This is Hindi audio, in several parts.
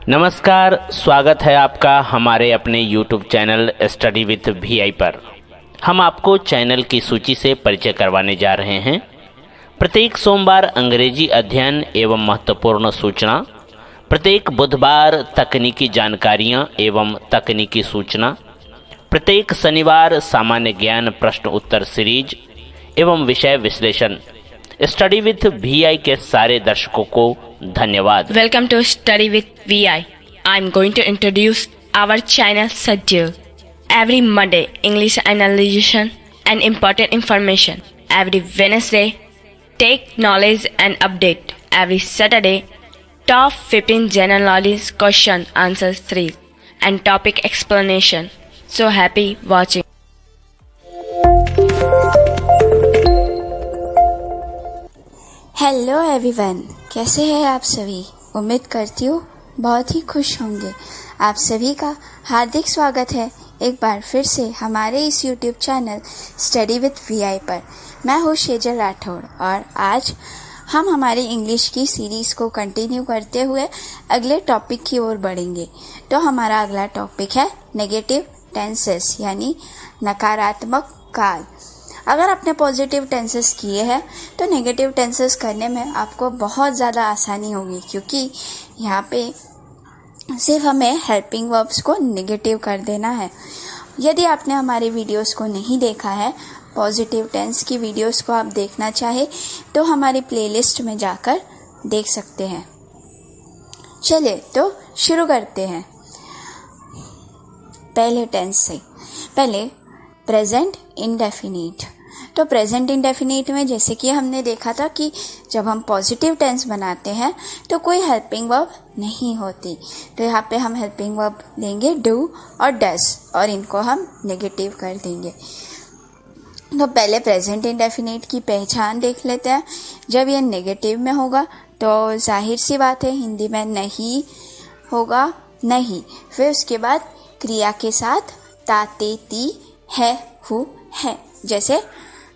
नमस्कार, स्वागत है आपका हमारे अपने YouTube channel study with VI पर। हम आपको चैनल की सूची से परिचय करवाने जा रहे हैं। प्रत्येक सोमवार अंग्रेजी अध्ययन एवं महत्वपूर्ण सूचना, प्रत्येक बुधवार तकनीकी जानकारियां एवं तकनीकी सूचना, प्रत्येक शनिवार सामान्य ज्ञान प्रश्न उत्तर सीरीज एवं विषय विश्लेषण। स्टडी विथ VI के सारे दर्शकों को धन्यवाद। Welcome to Study with VI. I'm going to introduce our channel schedule. Every Monday, English analysis and important information. Every Wednesday, take knowledge and update. Every Saturday, top 15 general knowledge question answer 3 and topic explanation. So happy watching. Hello everyone, कैसे हैं आप सभी। उम्मीद करती हूँ बहुत ही खुश होंगे। आप सभी का हार्दिक स्वागत है एक बार फिर से हमारे इस YouTube channel study with VI पर। मैं हूँ शेजल राठौड़ और आज हम हमारी इंग्लिश की सीरीज़ को कंटिन्यू करते हुए अगले टॉपिक की ओर बढ़ेंगे। तो हमारा अगला टॉपिक है नेगेटिव टेंसेस यानी नकारात्मक काल। अगर आपने पॉजिटिव टेंसेस किए हैं तो नेगेटिव टेंसेस करने में आपको बहुत ज़्यादा आसानी होगी, क्योंकि यहाँ पे सिर्फ हमें हेल्पिंग वर्ब्स को नेगेटिव कर देना है। यदि आपने हमारे वीडियोस को नहीं देखा है, पॉजिटिव टेंस की वीडियोस को आप देखना चाहे तो हमारी प्लेलिस्ट में जाकर देख सकते हैं। चलिए तो शुरू करते हैं पहले टेंस से। पहले प्रेजेंट इंडेफिनिट। तो प्रेजेंट इंडेफिनिट में जैसे कि हमने देखा था कि जब हम पॉजिटिव टेंस बनाते हैं तो कोई हेल्पिंग वर्ब नहीं होती। तो यहाँ पे हम हेल्पिंग वर्ब देंगे डू और डज और इनको हम नेगेटिव कर देंगे। तो पहले प्रेजेंट इंडेफिनिट की पहचान देख लेते हैं। जब ये नेगेटिव में होगा तो जाहिर सी बात है हिंदी में नहीं होगा, नहीं। फिर उसके बाद क्रिया के साथ ताते ती है हु है, जैसे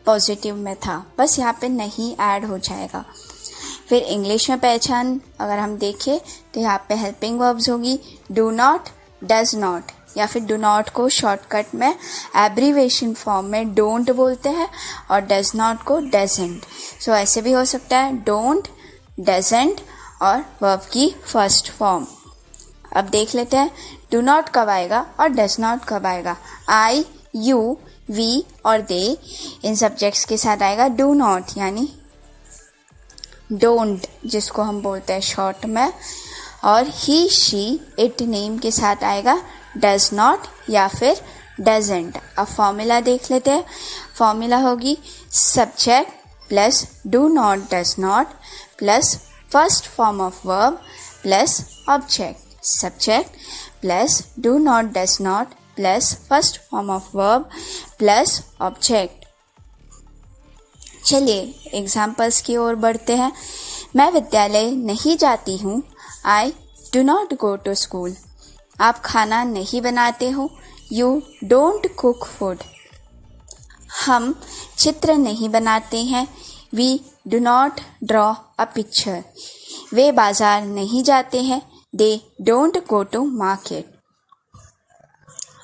पॉजिटिव में था, बस यहाँ पे नहीं ऐड हो जाएगा। फिर इंग्लिश में पहचान अगर हम देखें तो यहाँ पे हेल्पिंग वर्ब्स होगी डू नॉट, डज नॉट, या फिर डू नॉट को शॉर्टकट में एब्रीवेशन फॉर्म में डोंट बोलते हैं और डज नॉट को डजेंट। सो ऐसे भी हो सकता है डोंट, डजेंट और वर्ब की फर्स्ट फॉर्म। अब देख लेते हैं डू नॉट कब आएगा और डज नॉट कब आएगा। आई, यू, वी और दे इन सब्जेक्ट्स के साथ आएगा डू नॉट यानी डोंट, जिसको हम बोलते हैं शॉर्ट में, और ही, शी, इट, नेम के साथ आएगा डज नॉट या फिर डजेंट। अब फॉर्मूला देख लेते हैं। फॉर्मूला होगी subject plus do not, does not plus first form of verb plus object. Subject plus do not, does not plus first form of verb plus object. चलिए एग्जाम्पल्स की ओर बढ़ते हैं। मैं विद्यालय नहीं जाती हूँ। I do not go to school. आप खाना नहीं बनाते हो। You don't cook food. हम चित्र नहीं बनाते हैं। We do not draw a picture. वे बाजार नहीं जाते हैं। They don't go to market.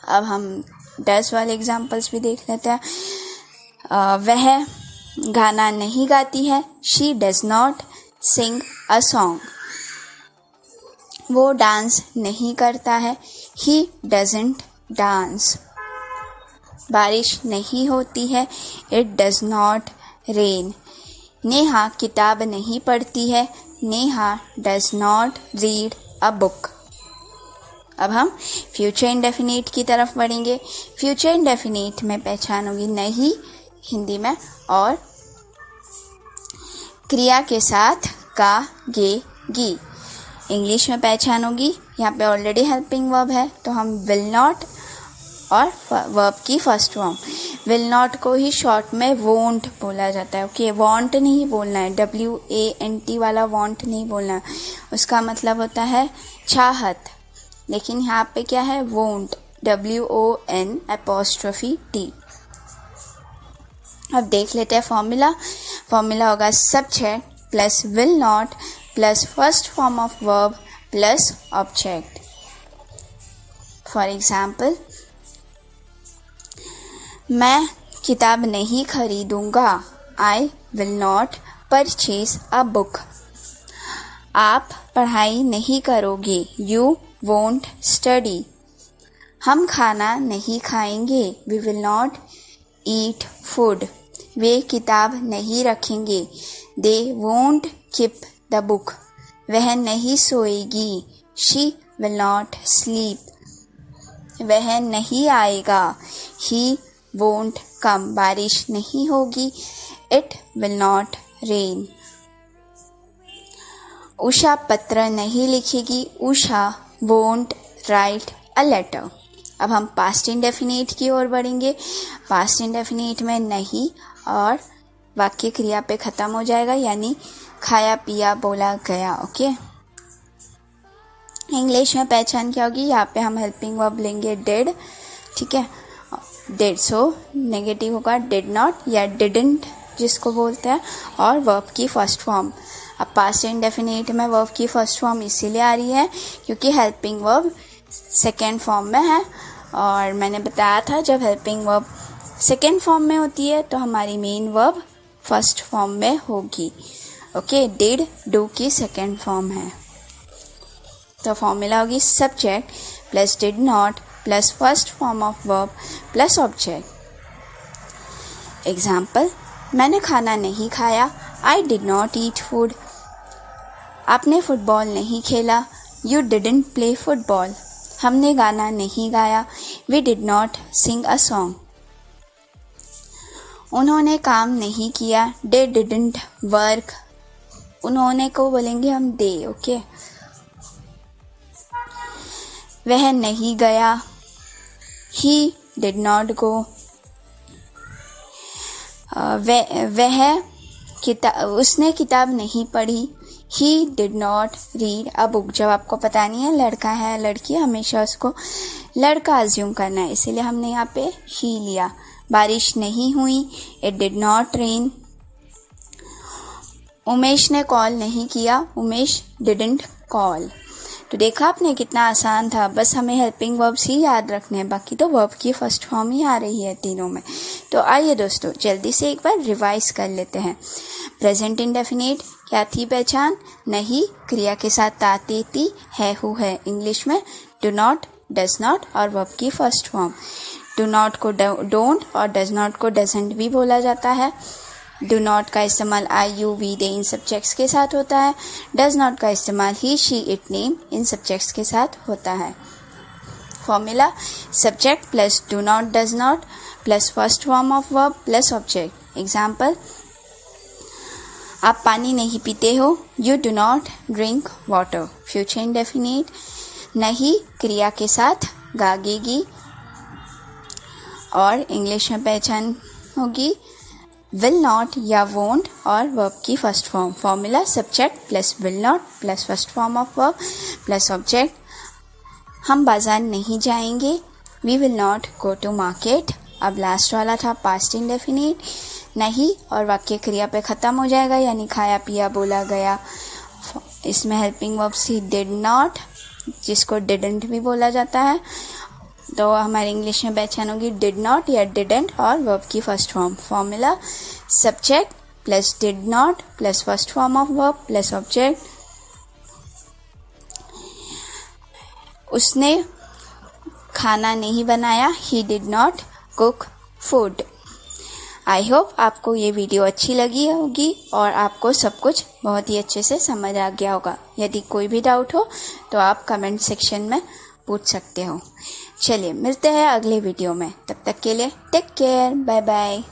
अब हम डज वाले एग्जाम्पल्स भी देख लेते हैं। वह गाना नहीं गाती है। She does not sing a song. वो डांस नहीं करता है। He doesn't dance. बारिश नहीं होती है। It does not rain. Neha किताब नहीं पढ़ती है। Neha does not read a book. अब हम फ्यूचर इंडेफिनिट की तरफ बढ़ेंगे। फ्यूचर इंडेफिनिट में पहचान होगी नहीं हिंदी में और क्रिया के साथ का, गे, गी। इंग्लिश में पहचान होगी यहाँ पे ऑलरेडी हेल्पिंग वर्ब है तो हम विल नॉट और वर्ब की फर्स्ट फॉर्म। विल नॉट को ही शॉर्ट में वोंट बोला जाता है। ओके, वॉन्ट नहीं बोलना है, WANT वाला वॉन्ट नहीं बोलना है। उसका मतलब होता है चाहत, लेकिन यहाँ पे क्या है वोंट, WON''T। अब देख लेते हैं फॉर्मूला। फॉर्मूला होगा subject plus will not plus first form of verb plus object. For example, मैं किताब नहीं खरीदूंगा. I will not purchase a book. आप पढ़ाई नहीं करोगे. You won't study. हम खाना नहीं खाएंगे. We will not eat food. वे किताब नहीं रखेंगे. They won't keep the book. वह नहीं सोएगी. She will not sleep. वह नहीं आएगा. He won't come. बारिश नहीं होगी. It will not rain. Usha पत्र नहीं लिखेगी. Usha won't write a letter. अब हम पास्ट इंडेफिनिट की ओर बढ़ेंगे. पास्ट इंडेफिनिट में नहीं और वाक्य क्रिया पे खत्म हो जाएगा, यानी खाया पिया बोला गया. ओके, इंग्लिश में पहचान क्या होगी? यहाँ पे हम हेल्पिंग वर्ब लेंगे डिड. ठीक है, डिड, सो नेगेटिव होगा डिड नॉट या डिडंट जिसको बोलते हैं, और वर्ब की फर्स्ट फॉर्म. अब पास्ट इंडेफिनिट में वर्ब की फर्स्ट फॉर्म इसीलिए आ रही है क्योंकि हेल्पिंग वर्ब सेकेंड फॉर्म में है, और मैंने बताया था जब हेल्पिंग वर्ब सेकेंड फॉर्म में होती है तो हमारी मेन वर्ब फर्स्ट फॉर्म में होगी. ओके, डिड डू की सेकेंड फॉर्म है, तो फॉर्मूला होगी subject plus did not plus first form of verb plus object. Example, मैंने खाना नहीं खाया. I did not eat food. आपने फुटबॉल नहीं खेला. You didn't play football. हमने गाना नहीं गाया. We did not sing a song. उन्होंने काम नहीं किया. They didn't work. उन्होंने को बोलेंगे हम दे. ओके, वह नहीं गया. He did not go. उसने किताब नहीं पढ़ी. He did not read a book. जब आपको पता नहीं है लड़का है लड़की, हमेशा उसको लड़का अज्यूम करना है, इसीलिए हमने यहाँ पे ही लिया. बारिश नहीं हुई. It did not rain. Umesh ने कॉल नहीं किया. Umesh didn't call. तो देखा आपने कितना आसान था, बस हमें हेल्पिंग वर्ब्स ही याद रखने हैं, बाकी तो वर्ब की फर्स्ट फॉर्म ही आ रही है तीनों में. तो आइए दोस्तों जल्दी से एक बार रिवाइज कर लेते हैं. प्रेजेंट इंडेफिनिट क्या थी पहचान? नहीं क्रिया के साथ ता ते ती है हु है. इंग्लिश में डू नॉट, डज नॉट और वर्ब की फर्स्ट फॉर्म. डू नॉट को डोंट और डज नॉट को डजंट भी बोला जाता है. डू नॉट का इस्तेमाल आई यू वी दे इन सब्जेक्ट्स के साथ होता है. डज नॉट का इस्तेमाल ही शी इट नेम इन सब्जेक्ट्स के साथ होता है. Formula subject plus do not does not plus first form of verb plus object. Example, आप पानी नहीं पीते हो. You do not drink water. Future indefinite नहीं क्रिया के साथ गागेगी, और इंग्लिश में पहचान होगी will not या won't और verb की first form. Formula subject plus will not plus first form of verb plus object. हम बाजार नहीं जाएंगे. we will not go to market. अब लास्ट वाला था पास्ट इंडेफिनिट. नहीं और वाक्य क्रिया पे ख़त्म हो जाएगा, यानी खाया पिया बोला गया. इसमें helping verbs he did not जिसको डिडंट भी बोला जाता है, तो हमारे इंग्लिश में पहचान होगी डिड नॉट या डिडंट और वर्ब की first form. Formula subject plus did not plus first form of verb plus object. उसने खाना नहीं बनाया. He did not cook food. I hope आपको ये वीडियो अच्छी लगी होगी और आपको सब कुछ बहुत ही अच्छे से समझ आ गया होगा. यदि कोई भी डाउट हो तो आप कमेंट सेक्शन में पूछ सकते हो. चलिए मिलते हैं अगले वीडियो में. तब तक के लिए टेक केयर. Bye bye.